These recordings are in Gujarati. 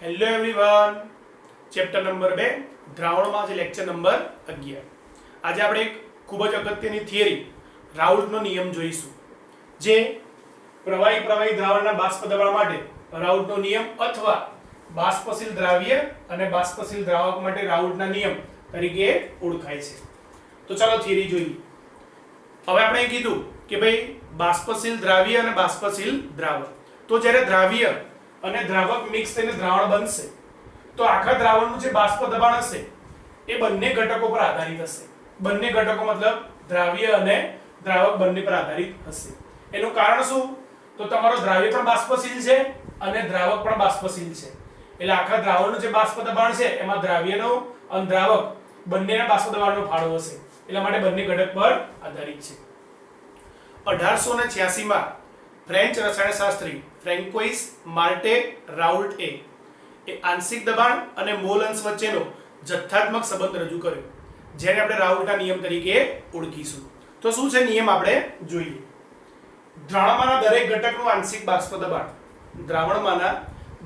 હેલો એવરીવન, ચેપ્ટર નંબર 2 દ્રાવણમાં જે લેક્ચર નંબર 11. આજે આપણે એક ખૂબ જ અગત્યની થિયરી રાઉલ્ટનો નિયમ જોઈશું, જે પ્રવાહી દ્રાવણના બાષ્પ દબાણ માટે રાઉલ્ટનો નિયમ અથવા બાષ્પશીલ દ્રાવ્ય અને બાષ્પશીલ દ્રાવક માટે રાઉલ્ટના નિયમ તરીકે ઓળખાય છે. તો ચાલો થિયરી જોઈએ. હવે આપણે કીધું કે ભાઈ બાષ્પશીલ દ્રાવ્ય અને બાષ્પશીલ દ્રાવક. તો જ્યારે દ્રાવ્ય અને દ્રાવક મિક્સ થઈને દ્રાવણ બનશે તો આખા દ્રાવણનું જે બાષ્પ દબાણ હશે એ બંને ઘટકો પર આધારિત હશે. બંને ઘટકો મતલબ દ્રાવ્ય અને દ્રાવક બંને પર આધારિત હશે. એનું કારણ શું? તો તમારો દ્રાવ્ય પણ બાષ્પશીલ છે અને દ્રાવક પણ બાષ્પશીલ છે, એટલે આખા દ્રાવણનું જે બાષ્પ દબાણ છે એમાં દ્રાવ્યનો અને દ્રાવક બંનેના બાષ્પ દબાણનો ફાળો હશે, એટલા માટે બંને ઘટક પર આધારિત છે. 1886 માં ફ્રેન્ચ રસાયણશાસ્ત્રી ફ્રેન્કોઇસ માર્ટે રાઉલ્ટે આંશિક દબાણ અને મોલ અંશ વચ્ચેનો જથ્થાત્મક સંબંધ રજૂ કર્યો, જેને આપણે રાઉલ્ટના નિયમ તરીકે ઓળખીશું. તો શું છે નિયમ આપણે જોઈએ. દ્રાવણમાંના દરેક ઘટકનું આંશિક બાષ્પ દબાણ, દ્રાવણમાંના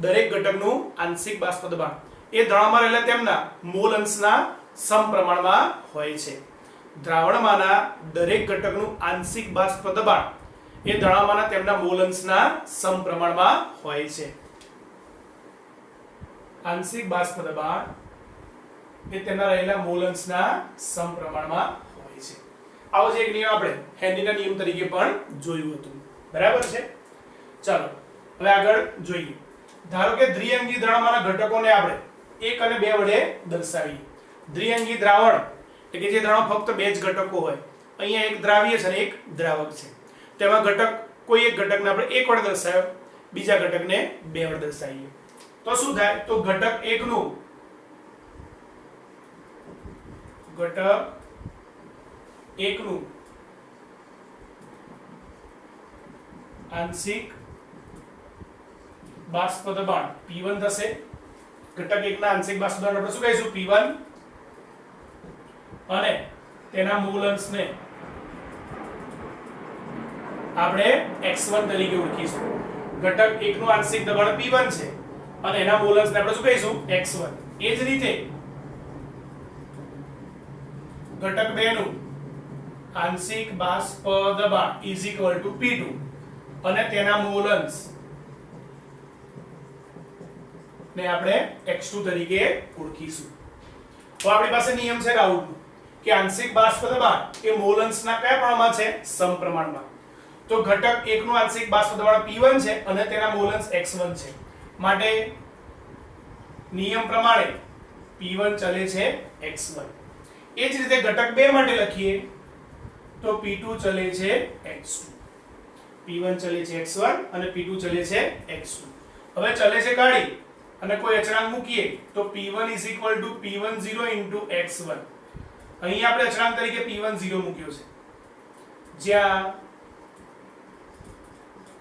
દરેક ઘટકનું આંશિક બાષ્પ દબાણ એ દ્રાવણમાં રહેલા તેમના મોલ અંશના સમપ્રમાણમાં હોય છે. દ્રાવણમાંના દરેક ઘટકનું આંશિક બાષ્પ દબાણ એ દ્રાવણમાંના તેમના મોલ અંશના સમપ્રમાણમાં હોય છે. આંશિક બાષ્પ દબાણ એ તેના રહેલા મોલ અંશના સમપ્રમાણમાં હોય છે. આવો જ એક નિયમ આપણે હેનરીના નિયમ તરીકે પણ જોયું હતું, બરાબર છે. ચાલો હવે આગળ જોઈએ. ધારો કે દ્વિઅંગી દ્રાવણમાંના ઘટકોને આપણે 1 અને 2 વડે દર્શાવીએ. દ્વિઅંગી દ્રાવણ એટલે કે જે દ્રાવણ ફક્ત બે જ ઘટકો હોય, અહીંયા એક દ્રાવ્ય છે અને એક દ્રાવક છે. તેમાં ઘટક કોઈ એક ઘટકને આપણે 1 વડે દર્શાવ્યો, બીજા ઘટકને 2 વડે દર્શાવીએ તો શું થાય? તો ઘટક 1 નું આંશિક બાષ્પ દબાણ P1 થશે. ઘટક 1 ના આંશિક બાષ્પ દબાણ આપણે શું કહીશું? P1. અને તેના મૂલ અંશને આપણે x1 તરીકે ઓળખીશું. ઘટક 1 નું આંશિક દબાણ P1 છે અને એના મૂલ અંશને આપણે શું કહીશું? x1. એ જ રીતે ઘટક 2 નું આંશિક બાષ્પ દબાણ P2 અને તેના મૂલ અંશ ને આપણે x2 તરીકે ઓળખીશું. તો આપણી પાસે નિયમ છે રાઉલ્ટનો કે આંશિક બાષ્પ દબાણ એ મૂલ અંશના કયા પ્રમાણમાં છે? સમપ્રમાણમાં. તો ઘટક 1 નું આંશિક બાષ્પ દબાણ P1 છે અને તેના મૂલ અંશ x1 છે, માટે નિયમ પ્રમાણે P1 ચલે છે x1. એ જ રીતે ઘટક 2 માટે લખીએ તો P2 ચલે છે x2. P1 ચલે છે x1 અને P2 ચલે છે x2. હવે ચલે છે કાઢી અને કોઈ અચળાંક મૂકીએ તો P1 P10 x1. અહીં આપણે અચળાંક તરીકે P10 મૂક્યો છે, જ્યાં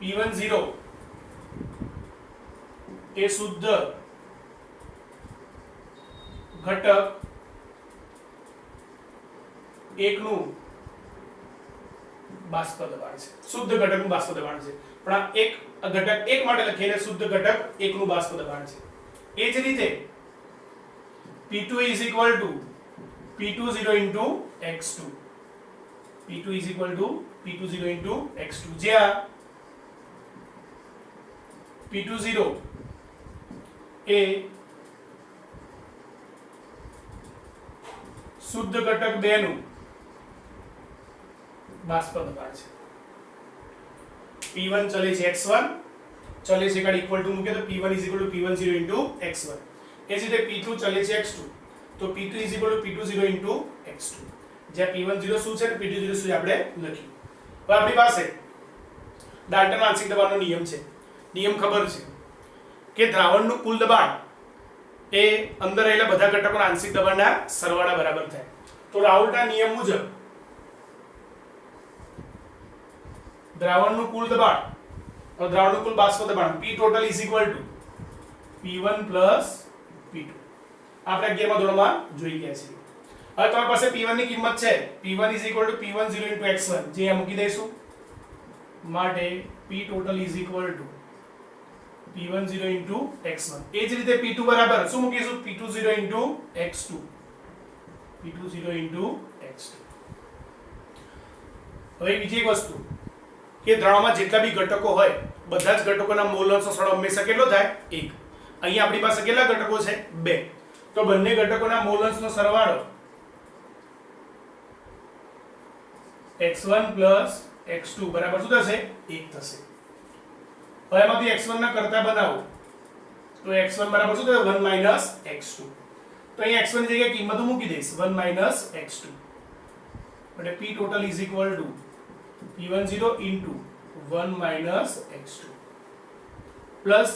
P10 એ શુદ્ધ ઘટક 1 નું બાષ્પ દબાણ છે. શુદ્ધ ઘટકનું બાષ્પ દબાણ છે, પણ આ એક ઘટક 1 માટે લખીને શુદ્ધ ઘટક 1 નું બાષ્પ દબાણ છે. એ જ રીતે P2 P20 x2. P2 P20 x2, જ્યાં P20 એ શુદ્ધ ઘટક 2 નું બાષ્પ દબાણ છે. P1 ચલે છે x1, ચલે છે કાઢી ઇક્વલ ટુ મૂકે તો P1 P10 x1. એ જ રીતે P2 ચલે છે x2, તો P2 P20 x2, જ્યાં P10 શું છે અને P20 શું છે આપણે લખ્યું. હવે આપણી પાસે ડાલ્ટનનો આંશિક દબાણનો નિયમ છે. નિયમ ખબર છે કે દ્રાવણનું કુલ દબાણ એ અંદર રહેલા બધા ઘટકોના આંશિક દબાણના સરવાળા બરાબર થાય. તો રાઉલ્ટના નિયમ મુજબ દ્રાવણનું કુલ દબાણ, દ્રાવણનું કુલ બાષ્પ દબાણ P total P1 P2. આપણે 11મા ધોરણમાં જોઈ ગયા છીએ. હવે તમારી પાસે P1 ની કિંમત છે, P1 P10 x1, જે અહીંયા મૂકી દઈશું. માટે P total P10 into x1 એ જ રીતે P2 બરાબર શું મૂકીશું P20 into x2 P20 into x2 હવે બીજી એક વસ્તુ કે દ્રાવણમાં જેટલા બી ઘટકો હોય બધા જ ઘટકોના મોલ અંશનો સરવાળો હંમેશા કેટલો થાય 1 અહીં આપણી પાસે કેટલા ઘટકો છે 2 તો બંને ઘટકોના મોલ અંશનો સરવાળો x1 plus x2 બરાબર શું થશે 1 થશે હવે એમાંથી x1 ના કરતા બનાવો તો x1 બરાબર શું થશે 1 minus x2 તો અહીં x1 ની જગ્યાએ કિંમત મૂકી દઈશ 1 minus x2 એટલે p total is equal to p10 into 1 minus x2 plus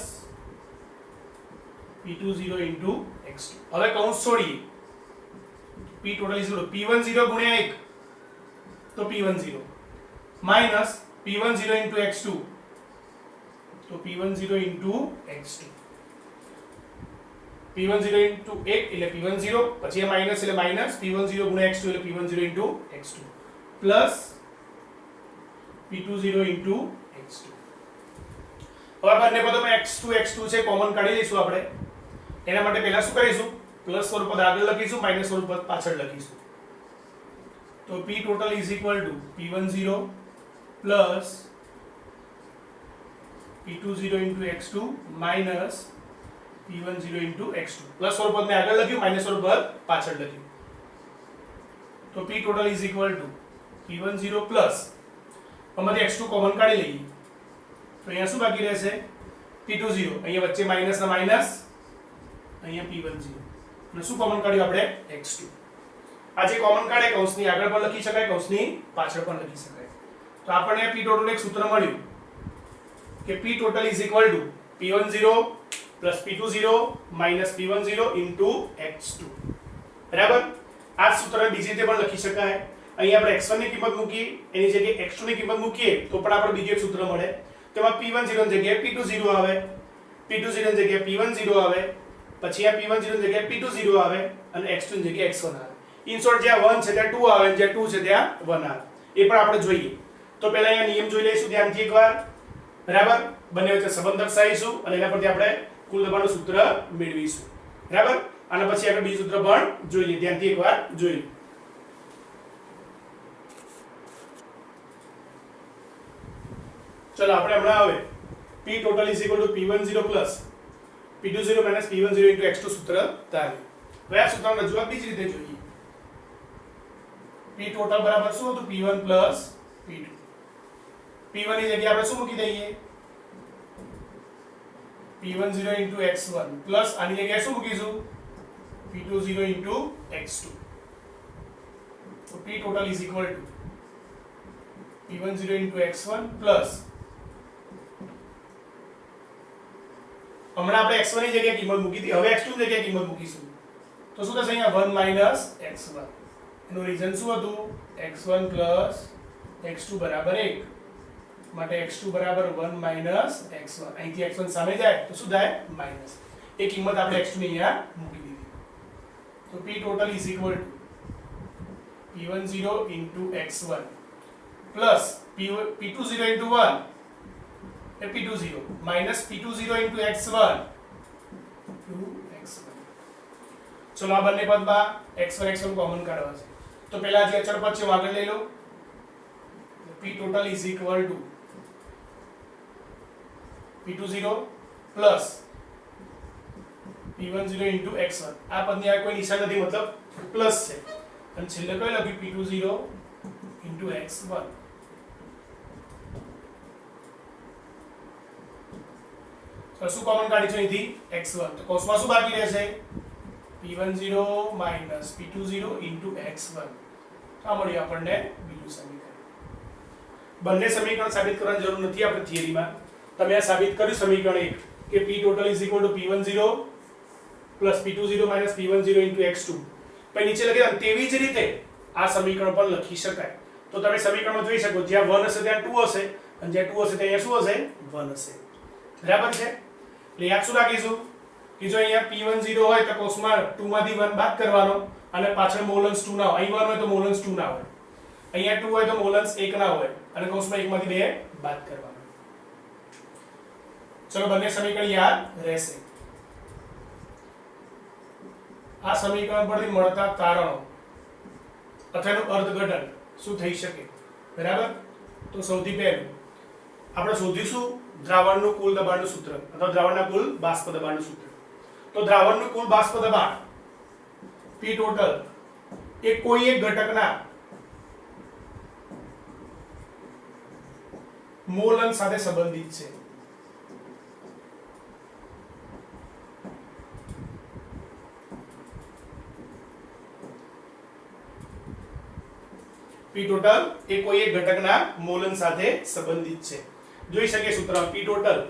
p20 into x2 હવે કૌંસ છોડીએ p total is equal to p10 ગુણ્યા 1 तो P10 minus P10 into x2 तो P10 into x2 P10 into 1 એટલે P10 પછી આ માઈનસ એટલે માઈનસ P10 ગુણ્યા x2 એટલે P10 into x2 plus P20 into x2 હવે બંને પદોમાં x2 છે કોમન કાઢી લઈશું આપણે એના માટે પહેલા શું કરીશું પ્લસ સ્વરૂપ પદ આગળ લખીશું માઈનસ સ્વરૂપ પદ પાછળ લખીશું तो P total is equal to P10 plus P20 into x2 minus P10 into x2 plus स्वरूप पद में आगे लख्યું माइनस स्वरूप पद पाछળ લખ્યું तो P total is equal to P10 plus આમાંથી x2 કોમન કાઢી લઈએ તો અહીંયા શું બાકી રહેશે P20 અહીંયા વચ્ચે માઈનસ ના માઈનસ અહીંયા P10 અને શું કોમન કાઢ્યું આપણે x2 આ જે કોમન કાઢે કૌંસની આગળ પણ લખી શકાય કૌંસની પાછળ પણ લખી શકાય તો આપણને p total એક સૂત્ર મળ્યું કે p total is equal to p10 plus p20 minus p10 into x2 બરાબર આ સૂત્રને બીજી રીતે પણ લખી શકાય અહીં આપણે x1 ની કિંમત મૂકી એની જગ્યાએ x2 ની કિંમત મૂકીએ તો પણ આપણે બીજું એક સૂત્ર મળે તેમાં p10 ની જગ્યાએ p20 આવે p20 ની જગ્યાએ p10 આવે પછી આ p10 ની જગ્યાએ p20 આવે અને x2 ની જગ્યાએ x1 આવે इन शॉर्ट જ્યાં 1 છે ત્યાં 2 આવે જ્યાં 2 છે ત્યાં 1 આવે એ પણ આપણે જોઈએ તો પહેલા અહીંયા નિયમ જોઈ લઈશું ધ્યાનથી એકવાર બરાબર બંને વચ્ચે સંબંધ દર્શાવીશું અને એના પરથી આપણે કુલ દબાણનું સૂત્ર મેળવીશું બરાબર આના પછી આપણે બીજું સૂત્ર પણ જોઈ લઈએ ધ્યાનથી એકવાર જોઈ લો ચલો આપણે હમણાં હવે p total is equal to p10 plus p20 minus p10 into x2 સૂત્ર તાર્યું હવે આ સૂત્રનો રજૂઆત બીજી રીતે જોઈએ P total બરાબર શું હતું P1 plus P2 P1 ની જગ્યાએ આપણે શું મૂકી દઈએ P10 into x1 plus આની જગ્યાએ શું મૂકીશું P20 into x2 so P total is equal to P10 into x1 plus હમણાં આપણે x1 ની જગ્યાએ કિંમત મૂકી હતી હવે x2 ની જગ્યાએ કિંમત મૂકીશું તો શું થશે અહીંયા 1 minus x1 એનું રીઝન શું હતું x1 plus x2 બરાબર 1 માટે x2 બરાબર 1 minus x1 અહીંથી x1 સામે જાય તો શું થાય માઈનસ એ કિંમત આપણે x2 ની અહીંયા મૂકી દીધી તો p total is equal to p10 into x1 plus p20 into 1 A p20 minus p20 into x1 2x1 ચલો આ બંને પદમાં x1 x1 કોમન કાઢવા છે तो पहला જે અચળ પદ છે આગળ લઈ લો p total is equal to p20 plus p10 into x1 આ પદની આ કોઈ નિશાન નથી મતલબ પ્લસ છે અને છેલ્લે કઈ લખ્યું p20 into x1 તો શું કોમન કાઢીશું અહીંથી x1 તો કૌંસમાં શું બાકી રહેશે p10 minus p20 into x1 આ મળ્યું આપણને બીજું સમીકરણ બંને સમીકરણ સાબિત કરવાની જરૂર નથી આપણે થિયરીમાં તમે આ સાબિત કર્યું સમીકરણ 1 કે p total is equal to p10 plus p20 minus p10 into x2 પછી નીચે લખી તેવી જ રીતે આ સમીકરણ પણ લખી શકાય તો તમે સમીકરણમાં જોઈ શકો જ્યાં 1 હશે ત્યાં 2 હશે અને જ્યાં 2 હશે ત્યાં શું હશે 1 હશે બરાબર છે એટલે યાદ શું રાખીશું कि जो અહીંયા p10 હોય તો કોષમાં 2 માંથી 1 બાદ કરવાનો અને પાછળ મોલન્સ 2 ના હોય અહીં 1 હોય તો મોલન્સ 2 ના હોય અહીંયા 2 હોય તો મોલન્સ 1 ના હોય અને કોષમાં 1 માંથી 2 બાદ કરવાનો चलो બંને સમીકરણ યાદ રહેશે. આ સમીકરણ પરથી મળતા તારણો અથવા એનું અર્થઘટન શું થઈ શકે? બરાબર. તો સૌથી પહેલું આપણે શોધીશું દ્રાવણનું કુલ દબાણનું સૂત્ર અથવા દ્રાવણના કુલ બાષ્પ દબાણનું સૂત્ર. તો દ્રાવણનું કુલ બાષ્પ દબાણ P ટોટલ એ કોઈ એક ઘટકના મોલ અંશ સાથે સંબંધિત છે. P ટોટલ એ કોઈ એક ઘટકના મોલ અંશ સાથે સંબંધિત છે. જોઈ શકીએ સૂત્ર P ટોટલ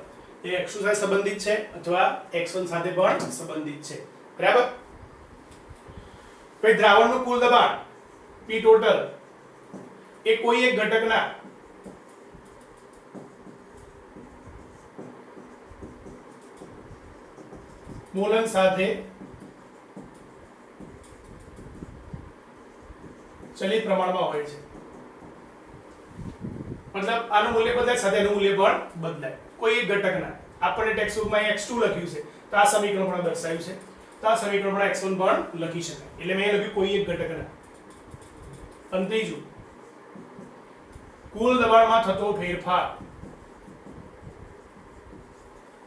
એ x2 સાથે સંબંધિત છે અથવા x1 સાથે પણ સંબંધિત છે. બરાબર. પછી દ્રાવણનું કુલ દબાણ P ટોટલ એ કોઈ એક ઘટકના મોલ અંશ સાથે ચલિત પ્રમાણમાં હોય છે. મતલબ આનું મૂલ્ય બદલાય સાથે એનું મૂલ્ય પણ બદલાય. કોઈ એક ઘટકના આપણે ટેક્સ્ટ બુકમાં x2 લખ્યું છે તો આ સમીકરણ પણ દર્શાવ્યું છે. તો આ સમીકરણ પણ x1 પણ લખી શકાય. એટલે મેં લખ્યું કોઈ એક ઘટકના. અને ત્રીજું કુલ દબાણમાં થતો ફેરફાર.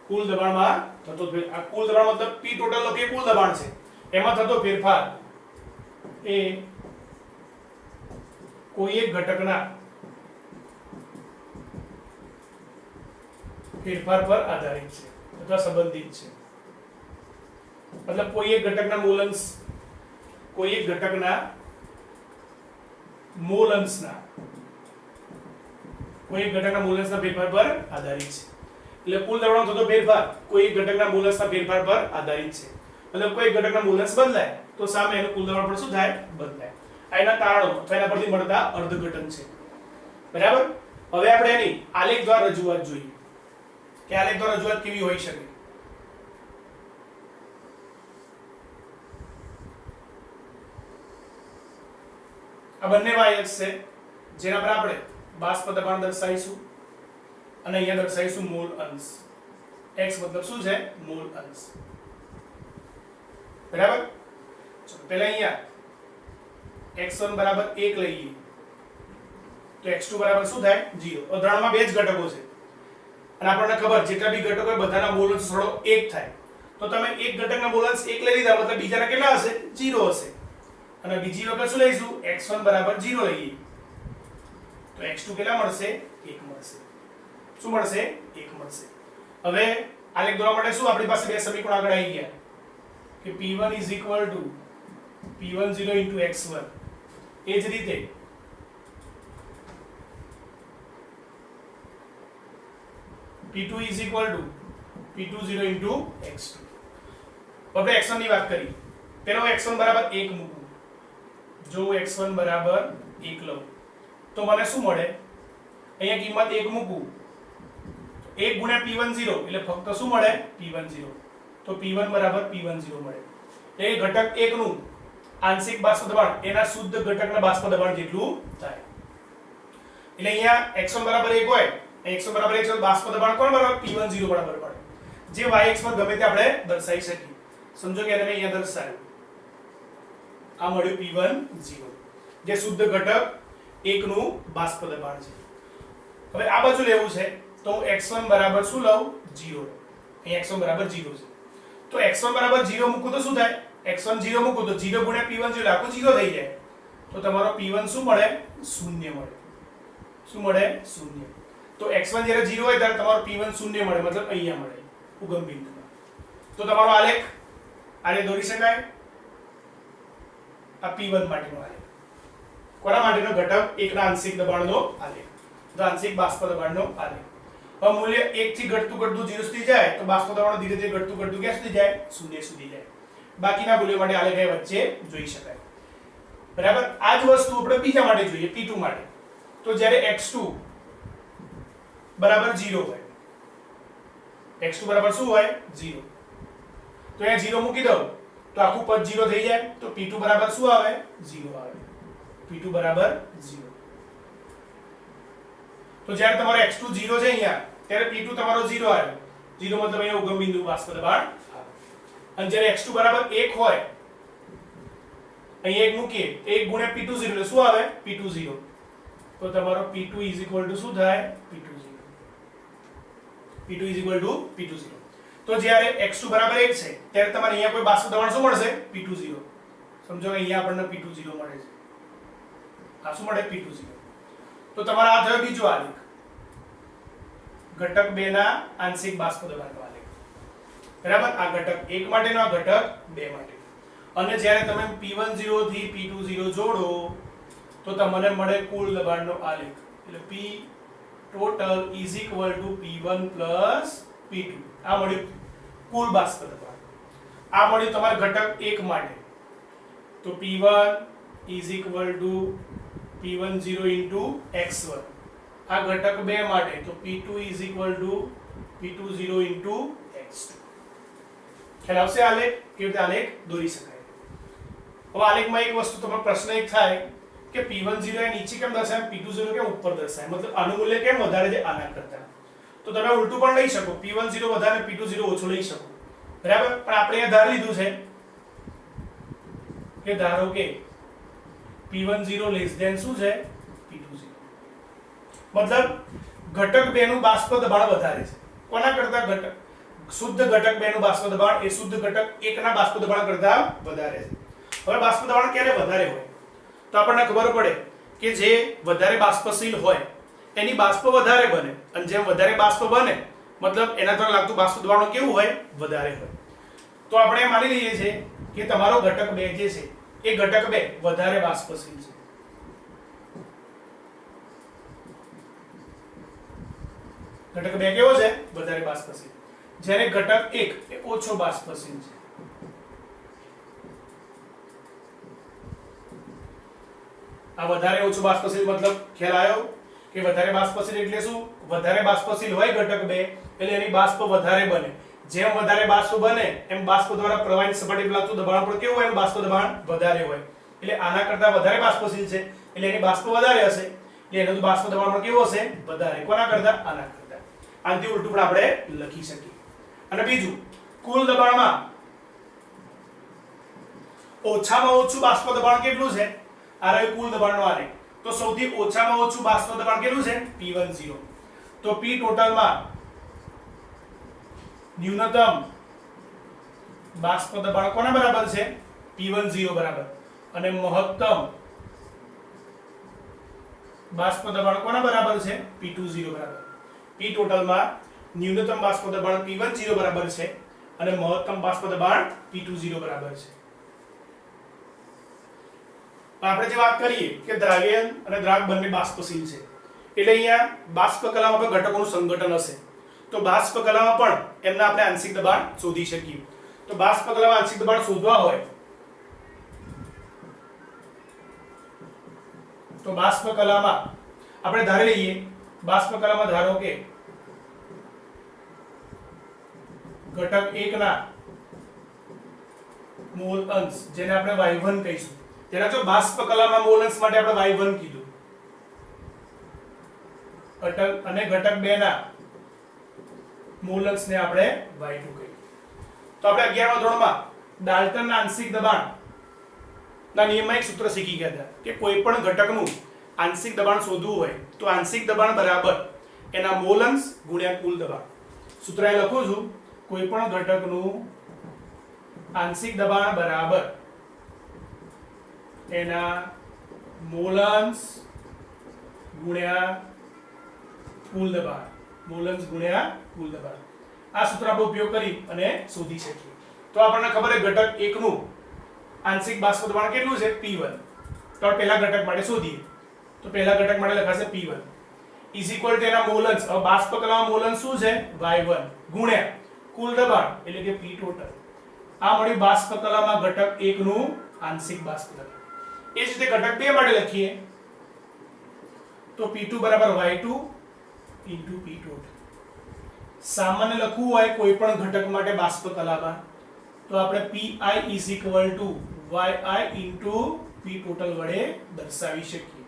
કુલ દબાણમાં થતો ફેરફાર. આ કુલ દબાણ મતલબ P ટોટલ નો કે કુલ દબાણ છે એમાં થતો ફેરફાર એ કોઈ એક ઘટકના ફેરફાર પર આધારિત છે અથવા સંબંધિત છે. મતલબ કોઈ એક ઘટકના મોલ અંશ કોઈ એક ઘટકના મોલ અંશના કોઈ એક ઘટકના મોલ અંશના ફેરફાર પર આધારિત છે. એટલે કુલ દબાણમાં થતો ફેરફાર કોઈ એક ઘટકના મોલ અંશના ફેરફાર પર આધારિત છે. મતલબ કોઈ એક ઘટકના મોલ અંશ બદલાય તો સામે એનું કુલ દબાણ પણ શું થાય? બદલાય. આ એના તારણો અથવા એના પરથી મળતા અર્થઘટન છે. બરાબર. હવે આપણે એની આલેખ દ્વારા રજૂઆત જોઈએ કે આલેખ દ્વારા રજૂઆત કેવી હોઈ શકે. આ બંને y અક્ષ છે જેના પર આપણે બાષ્પ દબાણ દર્શાવીશું અને અહીંયા દર્શાવીશું મોલ અંશ. x મતલબ શું છે? મોલ અંશ. બરાબર. ચલો પહેલા અહીંયા x1 બરાબર 1 લઈએ તો x2 બરાબર શું થાય? 0. ઉદાહરણમાં બે જ ઘટકો છે અને આપણને ખબર જેટલા બી ઘટકો હોય બધાના મોલ અંશ થોડો 1 થાય. તો તમે એક ઘટકના મોલ અંશ 1 લઈ લીધા મતલબ બીજાના કેટલા હશે? 0 હશે. અને બીજી વખત શું લઈશું? x1 બરાબર 0 લઈએ તો x2 કેટલા મળશે? 1 મળશે. શું મળશે? 1 મળશે. હવે આલેખ દોરવા માટે શું આપણી પાસે બે સમીકરણો આગળ આવી ગયા કે p1 p10 x1. એ જ રીતે p2 p20 x2. આપણે x1 ની વાત કરી. પેલો x1 બરાબર 1 મૂકું. જો x1 બરાબર 1 લઉં તો મને શું મળે? અહીંયા કિંમત 1 મૂકું 1 ગુણ્યા p10 એટલે ફક્ત શું મળે? p10. તો p1 બરાબર p10 મળે. એ ઘટક 1 નું આંશિક બાષ્પ દબાણ એના શુદ્ધ ઘટકના બાષ્પ દબાણ જેટલું થાય. એટલે અહીંયા x1 બરાબર 1 હોય x1 બરાબર 1 તો બાષ્પ દબાણ કોણ બરાબર? p10 બરાબર પડે. જે y અક્ષ પર ગમે તે આપણે દર્શાવી શકીએ. સમજો કે એને મેં અહીંયા દર્શાવ્યું. આ મળ્યું p10 જે શુદ્ધ ઘટક 1 નું બાષ્પ દબાણ છે. હવે આ બાજુ લેવું છે તો હું x1 બરાબર શું લઉં? 0. અહીં x1 બરાબર 0 છે. તો x1 બરાબર 0 મૂકું તો શું થાય? x1 0 મૂકું તો 0 ગુણ્યા p10 એટલે આખું 0 થઈ જાય. તો તમારો p1 શું મળે? 0 મળે. શું મળે? 0. તો x1 જ્યારે 0 હોય ત્યારે તમારો p1 0 મળે મતલબ અહીંયા મળે ઉગમ બિંદુમાં. તો તમારો આલેખ દોરી શકાય. આ p1 માટેનો આલેખ. કોના માટેનો? ઘટક 1 ના આંશિક દબાણનો આલેખ. તો આંશિક બાષ્પ દબાણનો આલેખ. હવે મૂલ્ય 1 થી ઘટતું 0 સુધી જાય તો બાષ્પ દબાણ ધીરે ધીરે ઘટતું ક્યાં સુધી જાય? 0 સુધી જાય. બાકીના મૂલ્યો માટે આલેખ વચ્ચે જોઈ શકાય. બરાબર. આ જ વસ્તુ આપણે બીજા માટે જોઈએ p2 માટે. તો જ્યારે x2 બરાબર 0 હોય x2 બરાબર શું હોય? 0. તો અહીંયા 0 મૂકી દઉં તો આખું પદ 0 થઈ જાય. તો p2 બરાબર શું આવે? 0 આવે. p2 બરાબર 0. તો જ્યારે તમારો x2 0 છે અહીંયા ત્યારે p2 તમારો 0 આવ્યો. 0 मतलब અહીંયા ઉગમ બિંદુ બાષ્પ દબાણ આવે અને જ્યારે x2 બરાબર 1 હોય અહીંયા 1 મૂકીએ 1 ગુણ્યા P20 એટલે શું આવે P20 તો તમારો P2 શું થાય P20 તો જ્યારે x2 બરાબર 1 છે ત્યારે તમારે અહીંયા કોઈ બાષ્પ દબાણ શું મળશે P20 સમજો કે અહીંયા આપણને P20 મળે છે આ શું મળે P20 તો તમારા આ થયો બીજો આલેખ ઘટક 2 ના આંશિક બાષ્પ દબાણનો આલેખ બરાબર આ ઘટક 1 માટેનો આ ઘટક 2 માટે અને જ્યારે તમે P10 થી P20 જોડો તો તમને મળે કુલ દબાણનો આલેખ એટલે P total P1 P2 આ મળ્યું કુલ બાષ્પ દબાણ આ મળ્યું તમારા ઘટક 1 માટે તો P1 P10 x1 આ ઘટક 2 માટે તો P2 P20 x2 ખ્યાલ આવશે આલેખ કેવી રીતે આલેખ દોરી શકાય હવે આલેખમાં એક વસ્તુ તમારો પ્રશ્ન એક થાય કે P10 એ નીચે કેમ દર્શાય P20 કેમ ઉપર દર્શાય મતલબ આનું મૂલ્ય કેમ વધારે છે આના કરતા તો તમે ઉલટું પણ લઈ શકો P10 વધારે P20 ઓછું લઈ શકો બરાબર પણ આપણે અહીંયા ધાર લીધું છે કે ધારો કે P10 શું છે P20 મતલબ ઘટક 2 નું બાષ્પ દબાણ વધારે છે કોના કરતા ઘટક શુદ્ધ ઘટક 2 નું બાષ્પ દબાણ એ શુદ્ધ ઘટક 1 ના બાષ્પ દબાણ કરતા વધારે છે હવે બાષ્પ દબાણ ક્યારે વધારે હોય તો આપણને ખબર પડે કે જે વધારે બાષ્પશીલ હોય એની બાષ્પ વધારે બને અને જેમ વધારે બાષ્પ બને મતલબ એના દ્વારા લાગતું બાષ્પ દબાણ કેવું હોય વધારે હોય તો આપણે માની લઈએ છીએ કે તમારો ઘટક 2 જે છે એ ઘટક 2 વધારે બાષ્પશીલ છે ઘટક 2 કેવો છે વધારે બાષ્પશીલ જ્યારે ઘટક 1 એ ઓછો બાષ્પશીલ છે આ વધારે ઓછો બાષ્પશીલ મતલબ ખ્યાલ આવ્યો કે વધારે બાષ્પશીલ એટલે શું વધારે બાષ્પશીલ હોય ઘટક 2 એટલે એની બાષ્પ વધારે બને જેમ વધારે બાષ્પ બને એમ બાષ્પ દ્વારા પ્રવાહી સપાટી પર લાગતું દબાણ પણ કેવું હોય એમ બાષ્પ દબાણ વધારે હોય એટલે આના કરતા વધારે બાષ્પશીલ છે એટલે એની બાષ્પ વધારે હશે એટલે એનું બાષ્પ દબાણ પણ કેવું હશે વધારે કોના કરતા આના કરતા આનાથી ઉલટું પણ આપણે લખી શકીએ અને બીજું કુલ દબાણમાં ઓછામાં ઓછું બાષ્પ દબાણ કેટલું છે આ રહ્યું કુલ દબાણનો આલેખ તો સૌથી ઓછામાં ઓછું બાષ્પ દબાણ કેટલું છે P10 તો P ટોટલમાં ન્યૂનતમ બાષ્પ દબાણ કોના બરાબર છે P10 બરાબર અને મહત્તમ બાષ્પ દબાણ કોના બરાબર છે P20 બરાબર P ટોટલમાં ન્યૂનતમ બાષ્પ દબાણ P10 બરાબર છે અને મહત્તમ બાષ્પ દબાણ P20 બરાબર છે આપણે જે વાત કરીએ કે દ્રાવ્યન અને દ્રાવક બંને બાષ્પશીલ છે એટલે અહીંયા બાષ્પ કલામાં પણ ઘટકોનું સંઘટન હશે તો બાષ્પ કલામાં પણ એમના આપણે આંશિક દબાણ શોધી શકીએ તો બાષ્પ કલામાં આંશિક દબાણ શોધવા હોય તો બાષ્પ કલામાં આપણે ધારી લઈએ બાષ્પ કલામાં ધારો કે ઘટક 1 ના મોલ અંશ જેને આપણે y1 કહીશું તેના જો બાષ્પ કલામાં મોલ અંશ માટે આપણે y1 કીધું અને ઘટક 2 ના મોલ અંશને આપણે y2 કહીએ તો આપણે 11મા ધોરણમાં ડાલ્ટનના આંશિક દબાણ ના નિયમમાં એક સૂત્ર શીખી ગયા હતા કે કોઈ પણ ઘટકનું આંશિક દબાણ શોધવું હોય તો આંશિક દબાણ બરાબર એના મોલ અંશ ગુણ્યા કુલ દબાણ સૂત્ર અહીં લખું છું કોઈ પણ ઘટકનું આંશિક દબાણ બરાબર એના મોલ અંશ ગુણ્યા કુલ દબાણ મોલ અંશ ગુણ્યા કુલ દબાણ આ સૂત્ર આપણે ઉપયોગ કરી અને શોધી શકીએ તો આપણને ખબર છે ઘટક 1 નું આંશિક બાષ્પ દબાણ કેટલું છે P1 તો પહેલા ઘટક માટે શોધીએ તો પહેલા ઘટક માટે લખાશે P1 તેના મોલ અંશ હવે બાષ્પ કલામાં મોલ અંશ શું છે y1 ગુણ્યા કુલ દબાણ એટલે કે P ટોટલ આ મળ્યું બાષ્પ કલામાં ઘટક 1 નું આંશિક બાષ્પ દબાણ એ જ રીતે ઘટક 2 માટે લખીએ તો P2 બરાબર y2 into P total સામાન્ય લખવું હોય કોઈ પણ ઘટક માટે બાષ્પ કલામાં તો આપણે Pi is equal to yi into P total વડે દર્શાવી શકીએ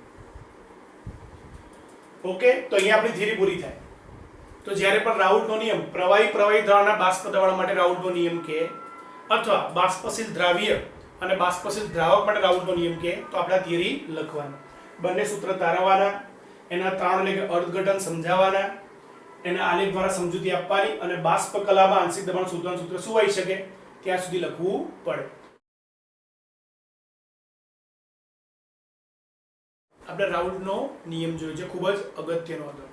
ઓકે તો અહીંયા આપણી થિયરી પૂરી થાય તો જ્યારે પણ રાઉલ્ટનો નિયમ પ્રવાહી દ્રાવણના બાષ્પ દબાણ માટે રાઉલ્ટનો નિયમ કે અથવા બાષ્પશીલ દ્રાવ્ય અને બાષ્પશીલ દ્રાવક માટે રાઉલ્ટનો નિયમ કે તો આપણે થિયરી લખવાના, બંને સૂત્ર તારવવાના, એના ત્રણ એટલે કે અર્થઘટન સમજાવવાના, એના આલેખ દ્વારા સમજૂતી આપવાની અને બાષ્પ કલામાં આંશિક દબાણ શોધવાનું સૂત્ર શું હોઈ શકે ત્યાં સુધી લખવું પડે. આપણે રાઉલ્ટનો નિયમ જોયો છે, ખૂબ જ અગત્યનો હતો.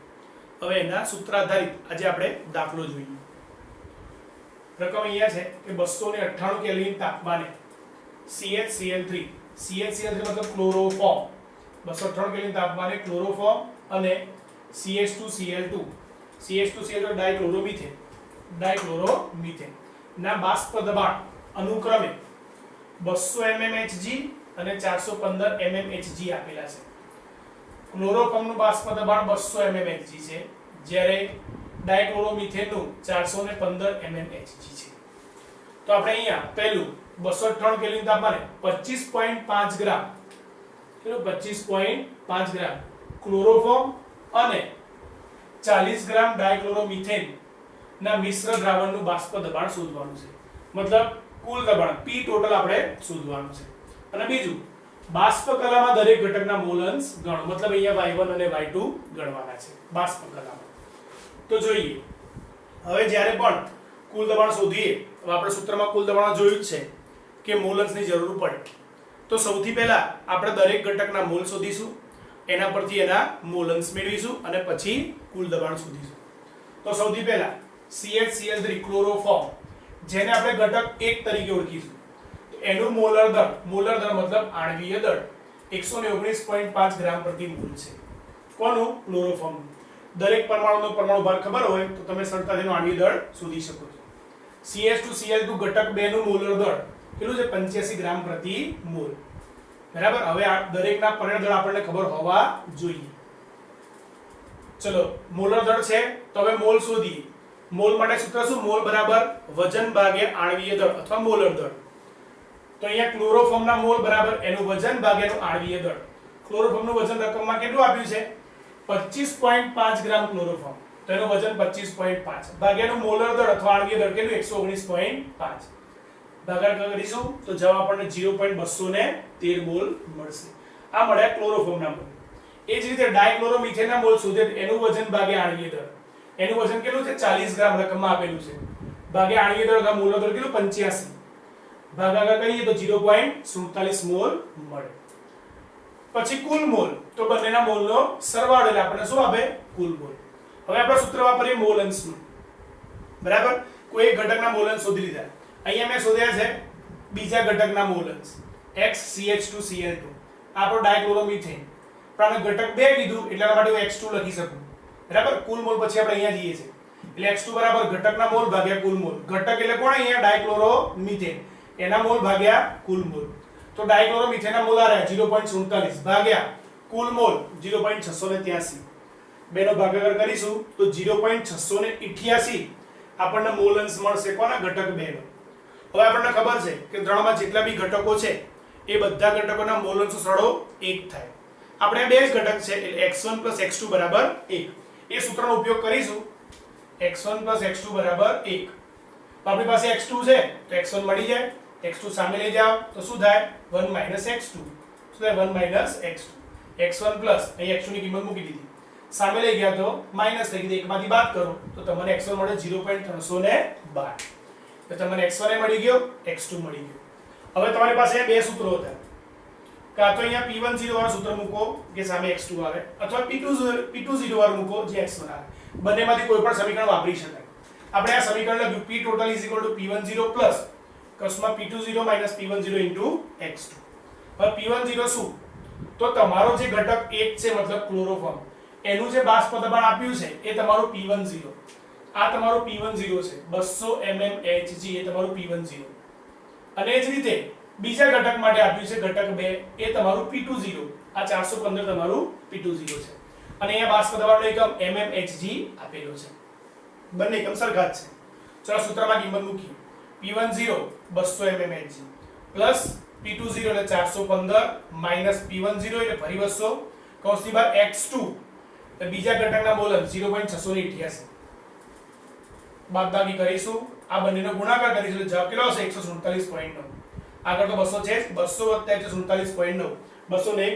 હવે એના સૂત્ર આધારિત આજે આપણે દાખલો જોઈએ. રકમ અહીંયા છે કે 298 કેલ્વિન તાપમાને CHCl3 મતલબ ક્લોરોફોર્મ, 298 કેલ્વિન તાપમાને ક્લોરોફોર્મ અને CH2Cl2 ડાયક્લોરોમિથેન ના બાષ્પ દબાણ અનુક્રમે 200 mmHg અને 415 mmHg આપેલા છે. ક્લોરોફોર્મનું બાષ્પ દબાણ 200 mmHg છે, જ્યારે ડાયક્લોરોમિથેનનું 415 mmHg છે. તો આપણે અહીંયા પહેલું 298 કેલ્વિન તાપમાને 25.5 ગ્રામ, કેટલું 25.5 ગ્રામ ક્લોરોફોર્મ અને 40 ગ્રામ ડાયક્લોરોમિથેન ના મિશ્ર દ્રાવણનું બાષ્પ દબાણ શોધવાનું છે. મતલબ કુલ દબાણ P ટોટલ આપણે શોધવાનું છે. અને બીજું બાષ્પ કલામાં દરેક ઘટકના મોલ અંશ ગણો, મતલબ અહીંયા y1 અને y2 ગણવાના છે બાષ્પ કલામાં. તો જોઈએ હવે જ્યારે પણ કુલ દબાણ શોધીએ, હવે આપણે સૂત્રમાં કુલ દબાણ જોયું જ છે કે મોલ અંશની જરૂર પડે. તો સૌથી પહેલા આપણે દરેક ઘટકના મોલ શોધીશું, એના પરથી એના મોલ અંશ મેળવીશું અને પછી કુલ દબાણ શોધીશું. તો સૌથી પહેલા CHCl3 ક્લોરોફોર્મ, જેને આપણે ઘટક 1 તરીકે ઓળખીશું, એનું મોલર દળ મતલબ આણ્વીય દળ 119.5 ગ્રામ પ્રતિ મોલ છે. કોનું? ક્લોરોફોર્મ. દરેક પરમાણુનો પરમાણુ ભાર ખબર હોય તો તમે સરળતાથી એનું આણ્વીય દળ શોધી શકો છો. CH2Cl2 ઘટક 2 નું મોલર દળ કેટલું છે? 85 ગ્રામ પ્રતિ મોલ. બરાબર. હવે આ દરેકના પરિણ દળ આપણને ખબર હોવા જોઈએ. ચલો મોલર દળ છે તો હવે મોલ શોધીએ. મોલ માટે સૂત્ર શું? મોલ બરાબર વજન ભાગ્યા આણ્વીય દળ અથવા મોલર દળ. તો અહીંયા ક્લોરોફોર્મના મોલ બરાબર એનું વજન ભાગ્યા એનું આણ્વીય દળ. ક્લોરોફોર્મનું વજન રકમમાં કેટલું આપ્યું છે? 25.5 ગ્રામ ક્લોરોફોર્મ, તો એનું વજન 25.5 ભાગ્યા એનું મોલર દળ અથવા આણ્વીય દળ કેટલું? 119.5. ભાગાકાર કરીશું તો જવાબ આપણને 0.213 મોલ મળશે. આ મળ્યા ક્લોરોફોર્મના મોલ. એ જ રીતે ડાયક્લોરોમિથેનના મોલ શોધે એનું વજન ભાગ્યા આણ્વીય દળ. એનું વજન કેટલું છે? 40 ગ્રામ રકમમાં આપેલું છે. ભાગ્યા આણ્વીય દળ અથવા મોલર દળ કેટલું? 85. ભાગાકાર કરીએ તો 0.47 મોલ મળે. પછી કુલ મોલ, તો બંનેના મોલનો સરવાળો એટલે આપણને શું આપે? કુલ મોલ. હવે આપણે સૂત્ર વાપરીએ મોલ અંશનું. બરાબર. કોઈ એક ઘટકના મોલ અંશ શોધી લીધા. અહીંયા મેં શોધ્યા છે બીજા ઘટકના મોલ અંશ XCH2Cl2. આપણો ડાયક્લોરોમિથેન. પણ આપણે ઘટક 2 કીધું એટલા માટે હું X2 લખી શકું. બરાબર. કુલ મોલ પછી આપણે અહીંયા જઈએ છીએ એટલે X2 બરાબર ઘટકના મોલ ભાગ્યા કુલ મોલ. ઘટક એટલે કોણ? અહીંયા ડાયક્લોરોમિથેન, એના મોલ ભાગ્યા કુલ મોલ. તો ડાયક્લોરોમિથેનના મોલ આ રહ્યા 0.47 ભાગ્યા કુલ મોલ 0.683. બેનો ભાગાકાર કરીશું તો 0.688 આપણને મોલ અંશ મળશે. કોના? ઘટક 2 નો. હવે આપણને ખબર છે કે દ્રવણમાં જેટલા બી ઘટકો છે એ બધા ઘટકોના મોલ અંશનો સરવાળો 1 થાય. આપણે આ બે જ ઘટક છે એટલે x1 x2 બરાબર 1. એ સૂત્રનો ઉપયોગ કરીશું. x1 x2 બરાબર 1. તો આપણી પાસે x2 છે તો x1 મળી જાય. x2 સામે લઈ જાઓ તો શું થાય? 1 x2. શું થાય? 1 x2. x1 અહીં x2 ની કિંમત મૂકી દીધી. સામે લઈ ગયા તો માઈનસ થઈ ગઈ. એકમાંથી બાદ કરો તો તમને x1 મળે 0.312. તો તમને x1 એ મળી ગયો, x2 મળી ગયો. હવે તમારી પાસે બે સૂત્રો હતા. કાં તો અહીંયા P10 વાળું સૂત્ર મૂકો કે સામે x2 આવે, અથવા P20 વાળું મૂકો જે x1 આવે. બંનેમાંથી કોઈ પણ સમીકરણ વાપરી શકાય. આપણે આ સમીકરણ લખ્યું P total P10 પ્લસ કૌંસમાં P20 P10 x2. હવે P10 શું? તો તમારો જે ઘટક 1 છે મતલબ ક્લોરોફોર્મ, એનું જે બાષ્પ દબાણ આપ્યું છે એ તમારું P10. આ તમારું P10 છે 200 mmHg, એ તમારું P10. અને એ જ રીતે બીજા ઘટક માટે આપ્યું છે ઘટક 2, એ તમારું P20. આ 415 તમારું P20 છે. અને અહીંયા બાષ્પ દબાણનો એકમ mmHg આપેલો છે. બંને એકમ સરખા જ છે. ચલો સૂત્રમાં કિંમત મૂકીએ. P10 200 mmHg પ્લસ P20 એટલે 415 માઈનસ P10 એટલે ફરી 200 કૌંસની બહાર x2 તો બીજા ઘટકના મોલ 0.688. બાદબાકી કરીશું, આ બંનેનો ગુણાકાર કરીશું એટલે જવાબ કેટલો આવશે 147.9. આગળ તો 200 છે, 200 + 147.9, 200 ને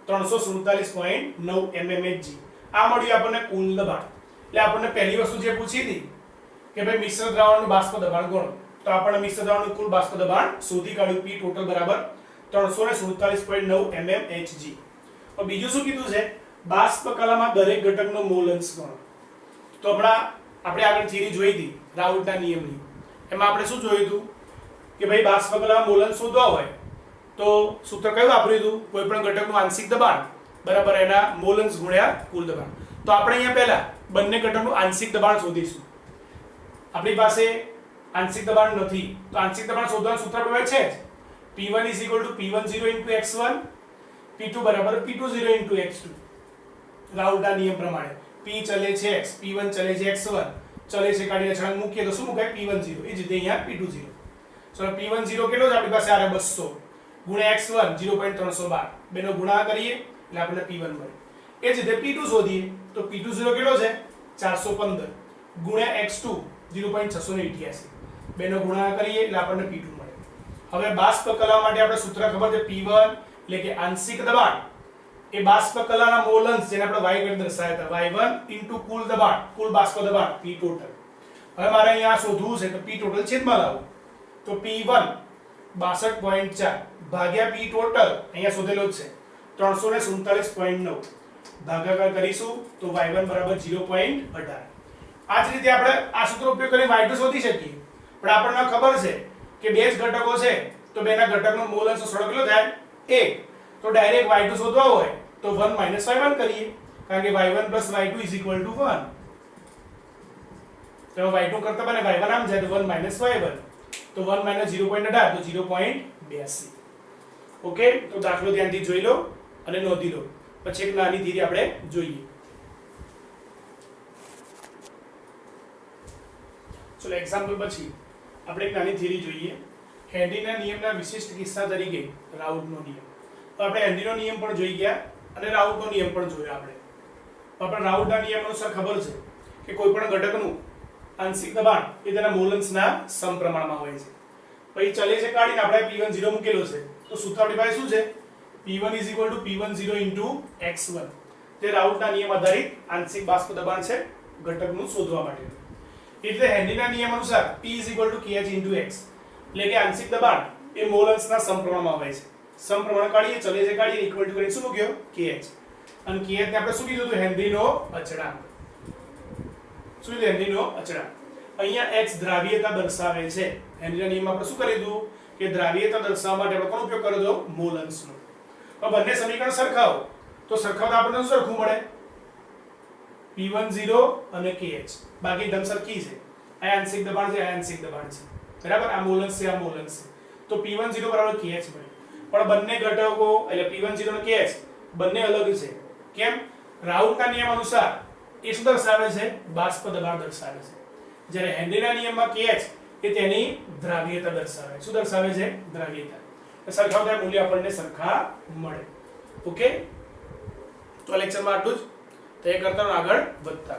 347.9 mmHg. આ મળ્યું આપણને કુલ દબાણ. એટલે આપણને પહેલી વસ્તુ જે પૂછી હતી કે ભાઈ મિશ્ર દ્રાવણનું બાષ્પ દબાણ ગણો, તો આપણને મિશ્ર દ્રાવણનું કુલ બાષ્પ દબાણ શોધી કાઢ્યું. P ટોટલ બરાબર 347.9 mmHg. હવે બીજું શું કીધું છે, બાષ્પ કલામાં દરેક ઘટકનો મોલ અંશ ગણો. તો હમણાં આપણે આગળ થિયરી જોઈ હતી રાઉલ્ટના નિયમની, એમાં આપણે શું જોયું હતું કે ભાઈ બાષ્પ કલામાં મોલ અંશ શોધવા હોય તો સૂત્ર કયું વાપર્યું હતું, કોઈ પણ ઘટકનું આંશિક દબાણ બરાબર એના મોલ અંશ ગુણ્યા કુલ દબાણ. તો આપણે અહીંયા પહેલા બંને ઘટકનું આંશિક દબાણ શોધીશું. આપણી પાસે આંશિક દબાણ નથી તો આંશિક દબાણ શોધવાનું સૂત્ર પ્રમાણે છે જ P1 = P10 * x1, P2 = P20 * x2. રાઉલ્ટના નિયમ પ્રમાણે P ચલે છે x, P1 ચલે છે x1, ચલે છે કાઢીને છાંગ મૂકીએ તો શું મુકાય P10. એ જ રીતે અહીંયા P20. ચલો P10 કેટલો છે આપણી પાસે આ 200 ગુણ્યા x1 0.312, બેનો ગુણાકાર કરીએ એટલે આપણને P1 મળે. એ જ રીતે P2 શોધીએ તો P20 કેટલો છે 415 ગુણ્યા x2 0.688, બેનો ગુણાકાર કરીએ એટલે આપણને P2 મળે. હવે બાષ્પ કલા માટે આપણે સૂત્ર ખબર છે P1 એટલે કે આંશિક દબાણ એ બાષ્પ કલાના મોલ અંશ જેને આપણે y વડે દર્શાવ્યા હતા, y1 * કુલ દબાણ, કુલ બાષ્પ દબાણ P ટોટલ. હવે મારે અહીંયા શોધવું છે તો P ટોટલ છેદમાં લાવો તો P1 62.4 ભાગ્યા P ટોટલ અહીંયા શોધેલો જ છે 347.9, ભાગાકાર કરીશું તો y1 = 0.18. આ જ રીતે આપણે આ સૂત્ર ઉપયોગ કરીને y2 શોધી શકીએ, પણ આપણને ખબર છે કે બે જ ઘટકો છે તો બેના ઘટકનો મોલ અંશ સરળ કેટલો થાય 1. તો ડાયરેક્ટ y2 શોધવા હોય તો 1 - y1 કરીએ, કારણ કે y1 + y2 = 1. તો y2 કરતા બને y1 આમ જાય તો 1 - y1, તો 1 - 0.18 તો 0.82. ઓકે, તો દાખલો ધ્યાનથી જોઈ લો અને નોંધી લો. પછી એક નાની થિયરી આપણે જોઈએ. ચલો એક્ઝામ્પલ પછી આપણે એક નાની થિયરી જોઈએ. હેનરીના નિયમના વિશિષ્ટ કિસ્સા તરીકે રાઉલ્ટનો નિયમ. તો આપણે હેનરીનો નિયમ પણ જોઈ ગયા અને રાઉલ્ટનો નિયમ પણ જોયો આપણે. આપણે રાઉલ્ટના નિયમ અનુસાર ખબર છે કે કોઈ પણ ઘટકનું આંશિક દબાણ એ તેના મોલ અંશના સમપ્રમાણમાં હોય છે. પછી ચલે છે કાઢીને આપણે P10 મૂકેલો છે તો સૂત્ર આપણી પાસે શું છે P1 = P10 * x1. તે રાઉલ્ટના નિયમ આધારિત આંશિક બાષ્પ દબાણ છે ઘટકનું શોધવા માટે. એટલે હેનરીના નિયમ અનુસાર P = kh * x, એટલે કે આંશિક દબાણ એ મોલ અંશના સમપ્રમાણમાં હોય છે. સમપ્રમાણ કાઢીએ, ચલે છે કાઢીએ ઇક્વલ ટુ કરીને શું મૂક્યો kh, અને kh ને આપણે શું કીધું હતું હેનરીનો અચળાંક. શું કીધું હેનરીનો અચળાંક. અહીંયા h દ્રાવ્યતા દર્શાવે છે. હેનરીના નિયમમાં આપણે શું કરી દીધું કે દ્રાવ્યતા દર્શાવવા માટે આપણે કોનો ઉપયોગ કર્યો હતો મોલ અંશનો. તો બંને સમીકરણ સરખાવો તો સરખાવતા આપણને શું સરખું મળે P10 અને kh, બાકી ધન સરખી છે. આ આંશિક દબાણ છે, આ આંશિક દબાણ છે બરાબર, આ મોલ અંશ છે, આ મોલ અંશ છે. તો P10 = kh મળે. પણ બંને ઘટકો એટલે P10 અને kh બંને અલગ છે. કેમ? રાઉલ્ટના નિયમ અનુસાર એ શું દર્શાવે છે બાષ્પ દબાણ દર્શાવે છે, જ્યારે હેનરીના નિયમમાં kh એ તેની દ્રાવ્યતા દર્શાવે છે. શું દર્શાવે છે દ્રાવ્યતા. સરખાવતા મૂલ્ય આપણને સરખા મળે. ઓકે, તો આ લેક્ચરમાં આટલું જ. તો એ કરતા આગળ વધતા